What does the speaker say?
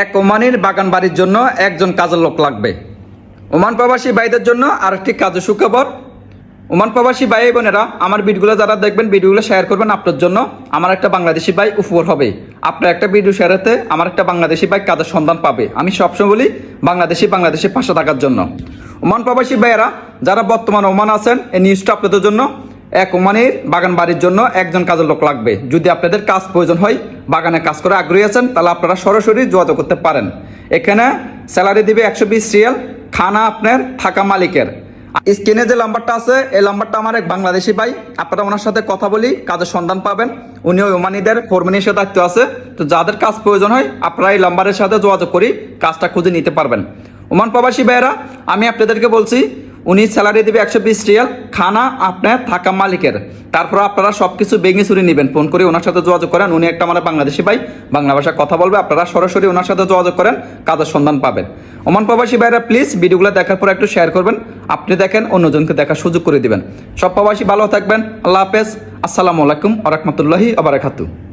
এক ওমানির বাগান বাড়ির জন্য একজন কাজের লোক লাগবে। ওমান প্রবাসী ভাইদের জন্য আরেকটি কাজের সুখবর। ওমান প্রবাসী ভাই বোনেরা, আমার ভিডিওগুলো যারা দেখবেন, ভিডিওগুলো শেয়ার করবেন। আপনার জন্য আমার একটা বাংলাদেশি ভাই উপহার হবে। আপনার একটা ভিডিও শেয়ারেতে আমার একটা বাংলাদেশি ভাই কাজের সন্ধান পাবে। আমি সবসময় বলি বাংলাদেশি পাশে থাকার জন্য। ওমান প্রবাসী ভাইয়েরা যারা বর্তমানে ওমান আছেন, এই নিউজটা আপনাদের জন্য। এক ওমানের বাগান বাড়ির জন্য একজন কাজের লোক লাগবে। যদি আপনাদের কাজ প্রয়োজন হয়, বাগানে কাজ করে আগ্রহী আছেন, তাহলে আপনারা সরাসরি যোগাযোগ করতে পারেন। এখানে স্যালারি দিবে 120 রিয়াল, খানা আপনার থাকা মালিকের। স্ক্রিনে যে নাম্বারটা আছে, এই নাম্বারটা আমার এক বাংলাদেশি ভাই। আপনারা ওনার সাথে কথা বলি কাজের সন্ধান পাবেন। উনি ওই ওমানিদের ফোরম্যান হিসেবে দায়িত্ব আছে। তো যাদের কাজ প্রয়োজন হয়, আপনারা এই নাম্বারের সাথে যোগাযোগ করি কাজটা খুঁজে নিতে পারবেন। ওমান প্রবাসী ভাইয়েরা, আমি আপনাদেরকে বলছি, উনি স্যালারি দেবে 120 রিয়াল, খানা আপনার থাকা মালিকের। তারপর আপনারা সব কিছু ভেঙে চুরি নেবেন। ফোন করে ওনার সাথে যোগাযোগ করেন। উনি একটা আমার বাংলাদেশি ভাই, বাংলা ভাষায় কথা বলবে। আপনারা সরাসরি ওনার সাথে যোগাযোগ করেন, কাজের সন্ধান পাবেন। ওমান প্রবাসী ভাইরা প্লিজ ভিডিওগুলো দেখার পর একটু শেয়ার করবেন। আপনি দেখেন, অন্যজনকে দেখার সুযোগ করে দিবেন। সব প্রবাসী ভালো থাকবেন। আল্লাহ হাফেজ। আসসালামু আলাইকুম ওয়া রাহমাতুল্লাহি ওয়া বারাকাতুহু।